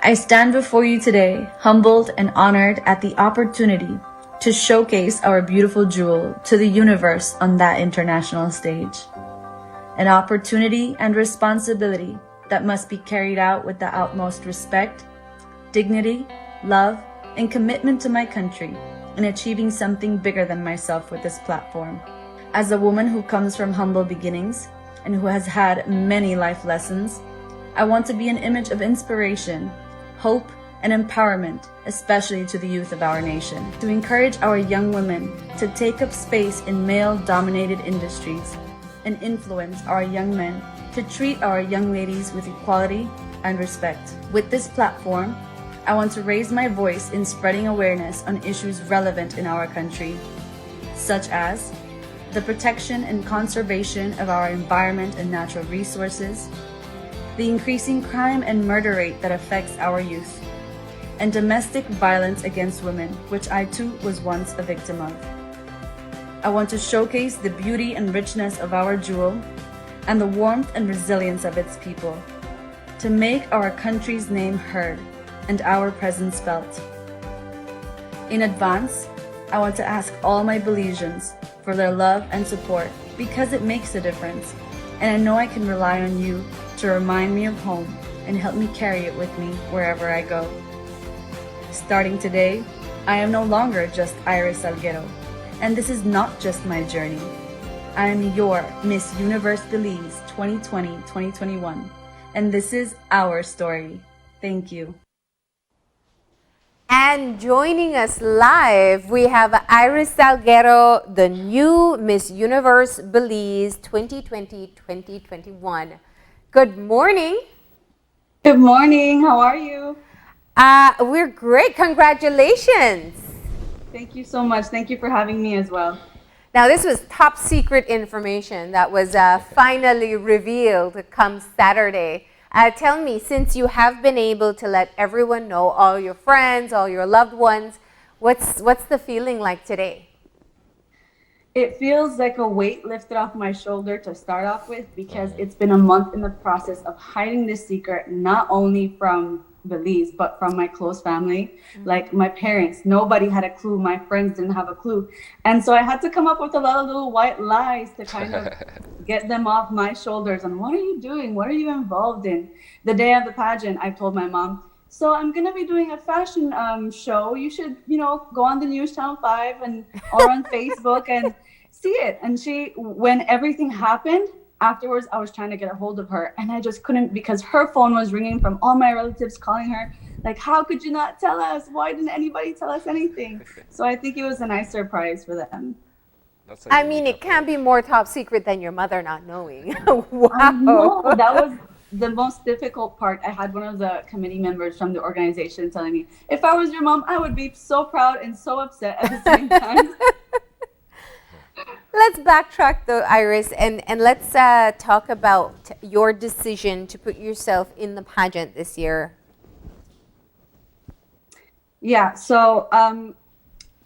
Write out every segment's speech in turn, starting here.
I stand before you today, humbled and honored at the opportunity to showcase our beautiful jewel to the universe on that international stage. An opportunity and responsibility that must be carried out with the utmost respect, dignity, love, and commitment to my country in achieving something bigger than myself with this platform. As a woman who comes from humble beginnings and who has had many life lessons, I want to be an image of inspiration, hope, and empowerment, especially to the youth of our nation, to encourage our young women to take up space in male-dominated industries and influence our young men to treat our young ladies with equality and respect. With this platform, I want to raise my voice in spreading awareness on issues relevant in our country, such as the protection and conservation of our environment and natural resources, the increasing crime and murder rate that affects our youth, and domestic violence against women, which I too was once a victim of. I want to showcase the beauty and richness of our jewel and the warmth and resilience of its people, to make our country's name heard and our presence felt. In advance, I want to ask all my Belizeans for their love and support because it makes a difference, and I know I can rely on you to remind me of home and help me carry it with me wherever I go. Starting today, I am no longer just Iris Salguero, and this is not just my journey. I am your Miss Universe Belize 2020-2021, and this is our story. Thank you. And joining us live, we have Iris Salguero, the new Miss Universe Belize 2020-2021. Good morning. Good morning. How are you? We're great. Congratulations. Thank you so much. Thank you for having me as well. Now, this was top secret information that was finally revealed come Saturday. Tell me, since you have been able to let everyone know, all your friends, all your loved ones, what's the feeling like today? It feels like a weight lifted off my shoulder to start off with, because it's been a month in the process of hiding this secret, not only from Belize, but from my close family. Like my parents, nobody had a clue. My friends didn't have a clue. And so I had to come up with a lot of little white lies to kind of get them off my shoulders. And what are you doing? What are you involved in? The day of the pageant, I told my mom, so I'm going to be doing a fashion show. You should, go on the news channel 5 or on Facebook and see it. And when everything happened, afterwards, I was trying to get a hold of her, and I just couldn't, because her phone was ringing from all my relatives calling her, like, how could you not tell us? Why didn't anybody tell us anything? So I think it was a nice surprise for them. I mean, it can't be more top secret than your mother not knowing. Wow. I know, that was the most difficult part. I had one of the committee members from the organization telling me, if I was your mom, I would be so proud and so upset at the same time. Let's backtrack though, Iris, and let's talk about your decision to put yourself in the pageant this year. Yeah, so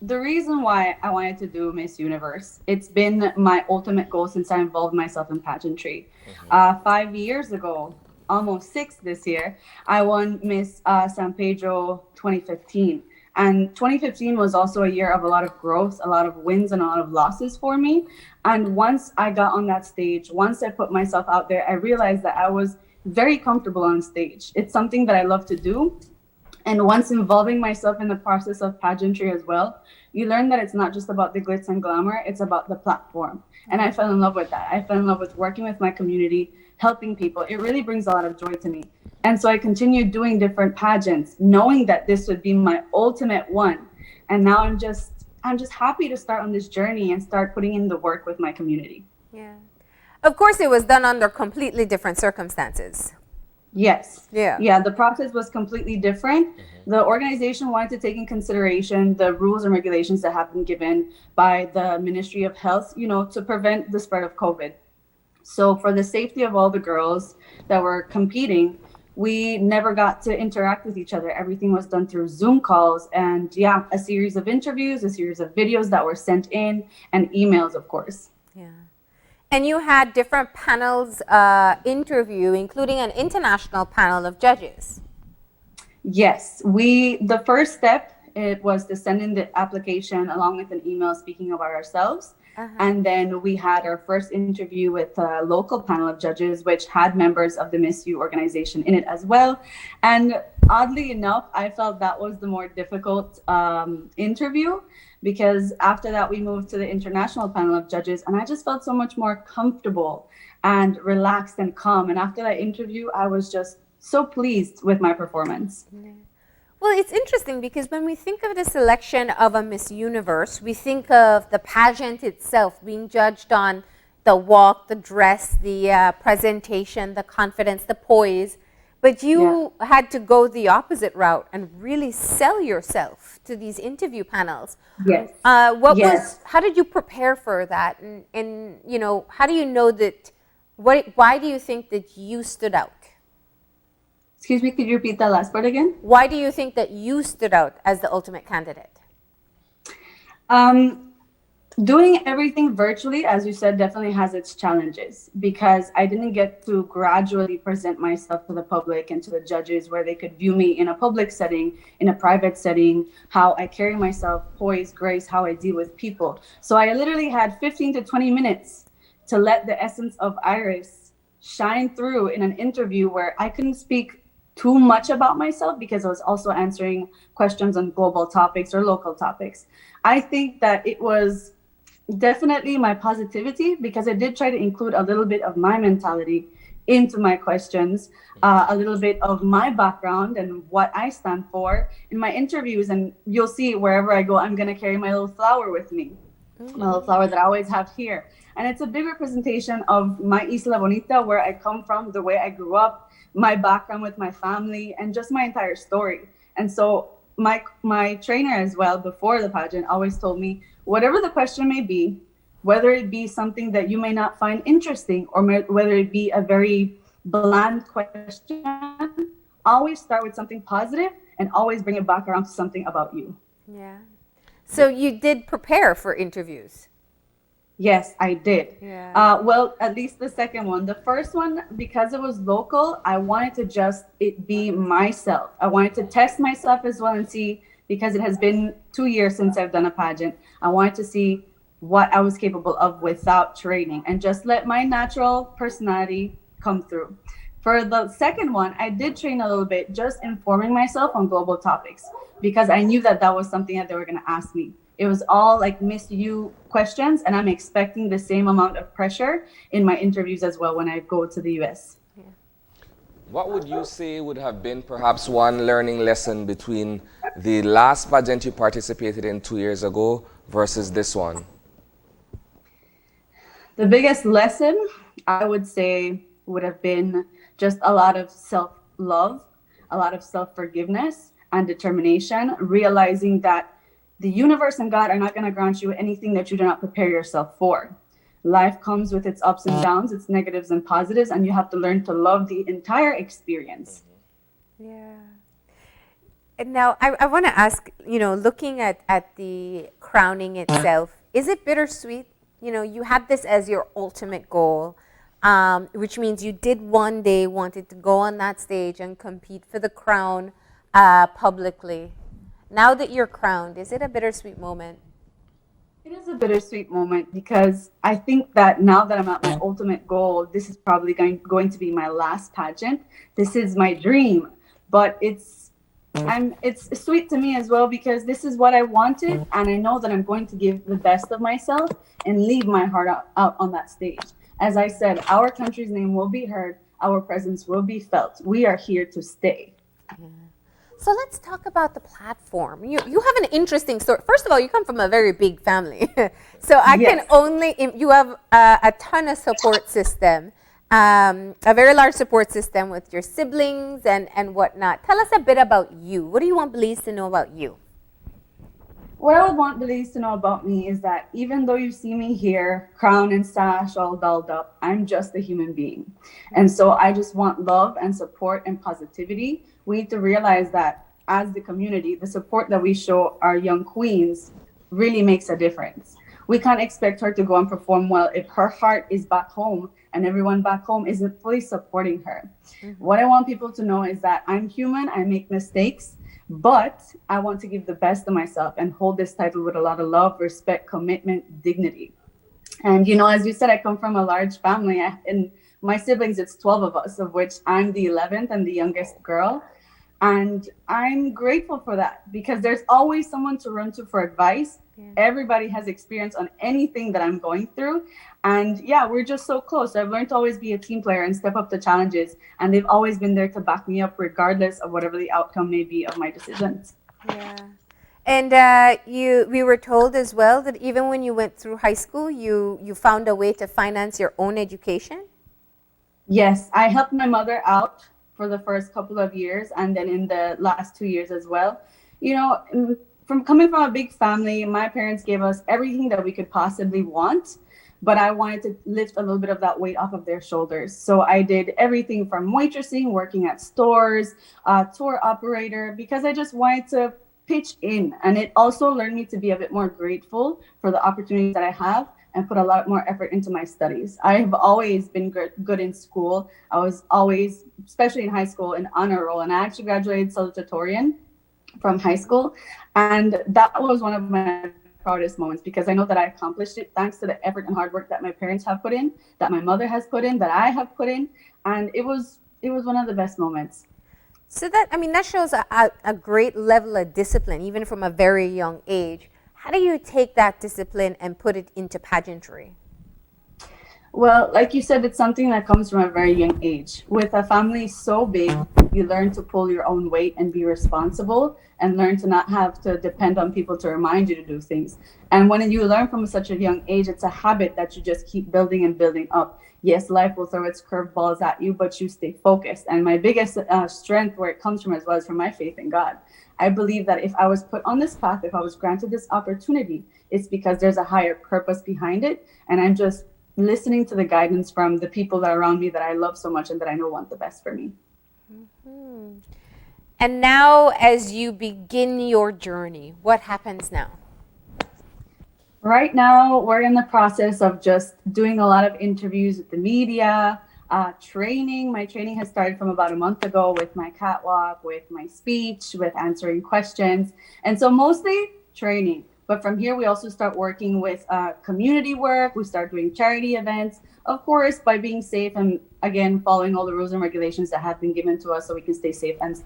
the reason why I wanted to do Miss Universe, it's been my ultimate goal since I involved myself in pageantry. 5 years ago, almost 6 this year, I won Miss San Pedro 2015. And 2015 was also a year of a lot of growth, a lot of wins and a lot of losses for me. And once I got on that stage, once I put myself out there, I realized that I was very comfortable on stage. It's something that I love to do. And once involving myself in the process of pageantry as well, you learn that it's not just about the glitz and glamour, it's about the platform. And I fell in love with that. I fell in love with working with my community, helping people. It really brings a lot of joy to me. And so I continued doing different pageants, knowing that this would be my ultimate one. And now I'm just happy to start on this journey and start putting in the work with my community. Yeah. Of course, it was done under completely different circumstances. Yes. Yeah. Yeah, the process was completely different. The organization wanted to take in consideration the rules and regulations that have been given by the Ministry of Health, to prevent the spread of COVID. So for the safety of all the girls that were competing, we never got to interact with each other. Everything was done through Zoom calls and a series of interviews, a series of videos that were sent in, and emails, of course. Yeah. And you had different panels interview, including an international panel of judges. Yes, the first step, it was to send in the application along with an email speaking about ourselves. Uh-huh. And then we had our first interview with a local panel of judges, which had members of the Miss U organization in it as well. And oddly enough, I felt that was the more difficult interview, because after that, we moved to the international panel of judges, and I just felt so much more comfortable and relaxed and calm. And after that interview, I was just so pleased with my performance. Well, it's interesting because when we think of the selection of a Miss Universe, we think of the pageant itself being judged on the walk, the dress, the presentation, the confidence, the poise. But you had to go the opposite route and really sell yourself to these interview panels. Yes. How did you prepare for that? And you know, how do you know that, why do you think that you stood out? Excuse me, could you repeat that last part again? Why do you think that you stood out as the ultimate candidate? Doing everything virtually, as you said, definitely has its challenges, because I didn't get to gradually present myself to the public and to the judges where they could view me in a public setting, in a private setting, how I carry myself, poise, grace, how I deal with people. So I literally had 15 to 20 minutes to let the essence of Iris shine through in an interview where I couldn't speak too much about myself, because I was also answering questions on global topics or local topics. I think that it was definitely my positivity, because I did try to include a little bit of my mentality into my questions, a little bit of my background and what I stand for in my interviews. And you'll see wherever I go, I'm going to carry my little flower with me, my little flower that I always have here. And it's a big representation of my Isla Bonita, where I come from, the way I grew up, my background with my family, and just my entire story. And so my trainer as well, before the pageant, always told me, whatever the question may be, whether it be something that you may not find interesting, or whether it be a very bland question, always start with something positive and always bring it back around to something about you. Yeah. So you did prepare for interviews? Yes, I did. Yeah. Well, at least the second one. The first one, because it was local, I wanted to just it be myself. I wanted to test myself as well and see, because it has been 2 years since I've done a pageant. I wanted to see what I was capable of without training, and just let my natural personality come through. For the second one, I did train a little bit, just informing myself on global topics, because I knew that that was something that they were going to ask me. It was all like Miss U questions, and I'm expecting the same amount of pressure in my interviews as well when I go to the US. What would you say would have been perhaps one learning lesson between the last pageant you participated in 2 years ago versus this one? The biggest lesson, I would say, would have been just a lot of self-love, a lot of self-forgiveness and determination, realizing that the universe and God are not going to grant you anything that you do not prepare yourself for. Life comes with its ups and downs, its negatives and positives, and you have to learn to love the entire experience. Yeah. And now I want to ask, you know, looking at the crowning itself, is it bittersweet? You know, you had this as your ultimate goal, which means you did one day wanted to go on that stage and compete for the crown publicly. Now that you're crowned, is it a bittersweet moment? It is a bittersweet moment, because I think that now that I'm at my ultimate goal, this is probably going to be my last pageant. This is my dream, but it's sweet to me as well, because this is what I wanted, and I know that I'm going to give the best of myself and leave my heart out on that stage. As I said, our country's name will be heard, our presence will be felt. We are here to stay. Yeah. So let's talk about the platform. You have an interesting story. First of all, you come from a very big family. So I Yes. can only, you have a ton of support system, a very large support system with your siblings and whatnot. Tell us a bit about you. What do you want Belize to know about you? What I would want Belize to know about me is that even though you see me here, crown and sash all dolled up, I'm just a human being. And so I just want love and support and positivity. We need to realize that as the community, the support that we show our young queens really makes a difference. We can't expect her to go and perform well if her heart is back home and everyone back home isn't fully supporting her. What I want people to know is that I'm human, I make mistakes, but I want to give the best of myself and hold this title with a lot of love, respect, commitment, dignity. And, as you said, I come from a large family. And my siblings, it's 12 of us, of which I'm the 11th and the youngest girl. And I'm grateful for that because there's always someone to run to for advice. Yeah. Everybody has experience on anything that I'm going through. And yeah, we're just so close. So I've learned to always be a team player and step up to challenges. And they've always been there to back me up regardless of whatever the outcome may be of my decisions. Yeah. And we were told as well that even when you went through high school, you found a way to finance your own education? Yes, I helped my mother out for the first couple of years and then in the last 2 years as well. From coming from a big family, my parents gave us everything that we could possibly want, but I wanted to lift a little bit of that weight off of their shoulders. So I did everything from waitressing, working at stores, tour operator, because I just wanted to pitch in. And it also learned me to be a bit more grateful for the opportunities that I have and put a lot more effort into my studies. I've always been good in school. I was always, especially in high school, an honor roll. And I actually graduated salutatorian from high school. And that was one of my proudest moments because I know that I accomplished it thanks to the effort and hard work that my parents have put in, that my mother has put in, that I have put in. And it was one of the best moments. So that shows a great level of discipline, even from a very young age. How do you take that discipline and put it into pageantry? Well, like you said, it's something that comes from a very young age. With a family so big, you learn to pull your own weight and be responsible and learn to not have to depend on people to remind you to do things. And when you learn from such a young age, it's a habit that you just keep building and building up. Yes, life will throw its curveballs at you, but you stay focused. And my biggest strength, where it comes from as well, is from my faith in God. I believe that if I was put on this path, if I was granted this opportunity, it's because there's a higher purpose behind it. And I'm just listening to the guidance from the people that are around me that I love so much and that I know want the best for me. Mm-hmm. And now, as you begin your journey, what happens now? Right now, we're in the process of just doing a lot of interviews with the media, training. My training has started from about a month ago with my catwalk, with my speech, with answering questions. And so mostly training. But from here, we also start working with community work. We start doing charity events, of course, by being safe and, again, following all the rules and regulations that have been given to us so we can stay safe and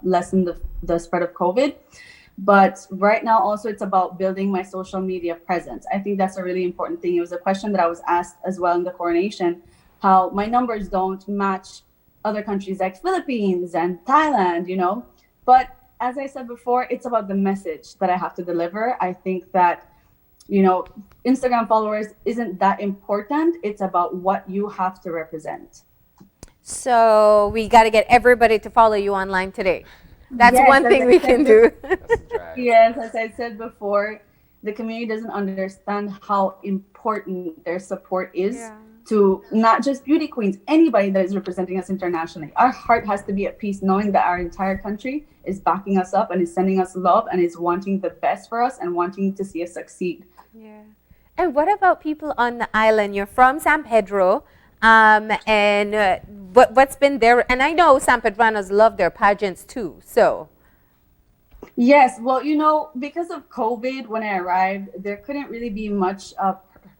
lessen the spread of COVID. But right now, also, it's about building my social media presence. I think that's a really important thing. It was a question that I was asked as well in the coronation, how my numbers don't match other countries like Philippines and Thailand, But as I said before, it's about the message that I have to deliver. I think that, Instagram followers isn't that important. It's about what you have to represent. So we got to get everybody to follow you online today. That's yes, one thing we can do. Yes, as I said before, the community doesn't understand how important their support is to not just beauty queens, anybody that is representing us internationally. Our heart has to be at peace knowing that our entire country is backing us up and is sending us love and is wanting the best for us and wanting to see us succeed. Yeah. And what about people on the island? You're from San Pedro. What's been there? And I know San Pedranos love their pageants too. So, yes, well, because of COVID, when I arrived, there couldn't really be much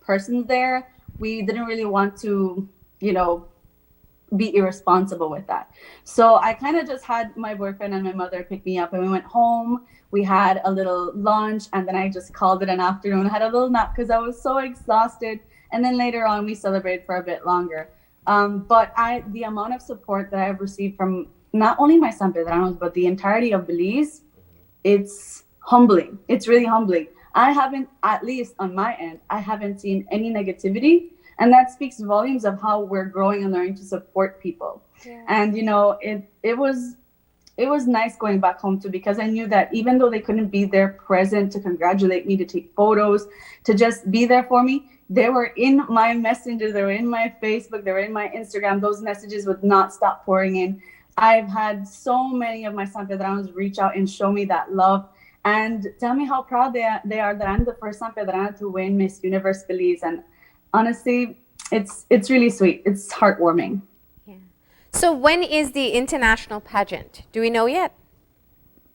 persons there. We didn't really want to, be irresponsible with that. So I kind of just had my boyfriend and my mother pick me up, and we went home. We had a little lunch, and then I just called it an afternoon. I had a little nap because I was so exhausted. And then later on, we celebrated for a bit longer. But the amount of support that I've received from not only my San Pedranos, but the entirety of Belize, it's humbling. It's really humbling. I haven't, at least on my end, I haven't seen any negativity. And that speaks volumes of how we're growing and learning to support people. Yeah. And, it was nice going back home too, because I knew that even though they couldn't be there present to congratulate me, to take photos, to just be there for me, they were in my Messenger, they were in my Facebook, they were in my Instagram. Those messages would not stop pouring in. I've had so many of my San Pedranos reach out and show me that love. and tell me how proud they are that I'm the first time Pedrana to win Miss Universe Belize. And honestly, it's really sweet. It's heartwarming. Yeah. So when is the international pageant? Do we know yet?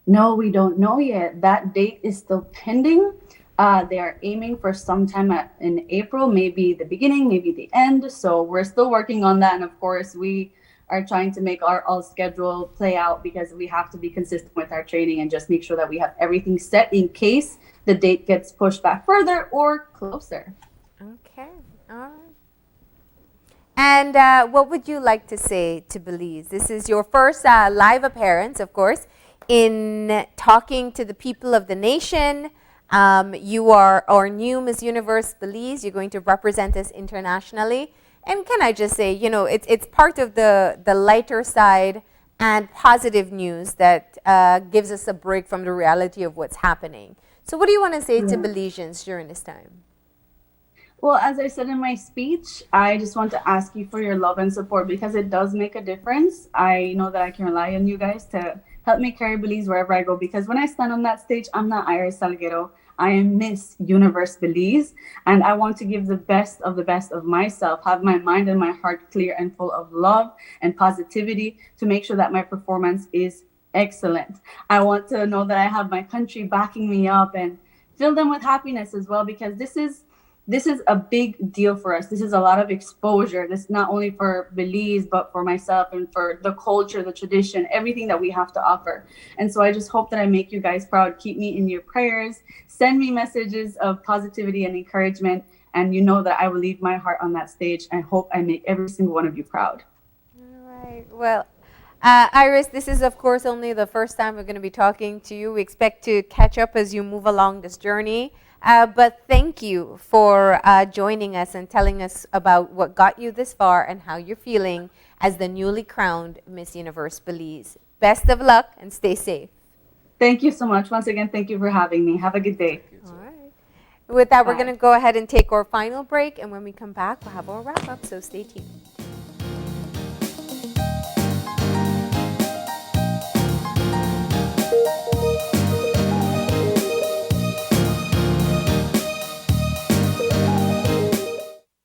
No, we don't know yet. That date is still pending. They are aiming for sometime in April, maybe the beginning, maybe the end. So we're still working on that. And of course, we are trying to make our all schedule play out because we have to be consistent with our training and just make sure that we have everything set in case the date gets pushed back further or closer. Okay. All right. And what would you like to say to Belize? This is your first live appearance, of course, in talking to the people of the nation. You are our new Miss Universe Belize. You're going to represent us internationally. And can I just say, you know, it's part of the lighter side and positive news that gives us a break from the reality of what's happening. So what do you want to say to Belizeans during this time? Well, as I said in my speech, I just want to ask you for your love and support because it does make a difference. I know that I can rely on you guys to help me carry Belize wherever I go because when I stand on that stage, I'm not Iris Salguero. I am Miss Universe Belize, and I want to give the best of myself, have my mind and my heart clear and full of love and positivity to make sure that my performance is excellent. I want to know that I have my country backing me up and fill them with happiness as well because this is a big deal for us. This is a lot of exposure. This is not only for Belize, but for myself and for the culture, the tradition, everything that we have to offer. And so I just hope that I make you guys proud. Keep me in your prayers. Send me messages of positivity and encouragement. And you know that I will leave my heart on that stage. I hope I make every single one of you proud. All right. Well, Iris, this is, of course, only the first time we're going to be talking to you. We expect to catch up as you move along this journey. But thank you for joining us and telling us about what got you this far and how you're feeling as the newly crowned Miss Universe Belize. Best of luck and stay safe. Thank you so much. Once again, thank you for having me. Have a good day. All right. With that, we're going to go ahead and take our final break. And when we come back, we'll have our wrap up. So stay tuned.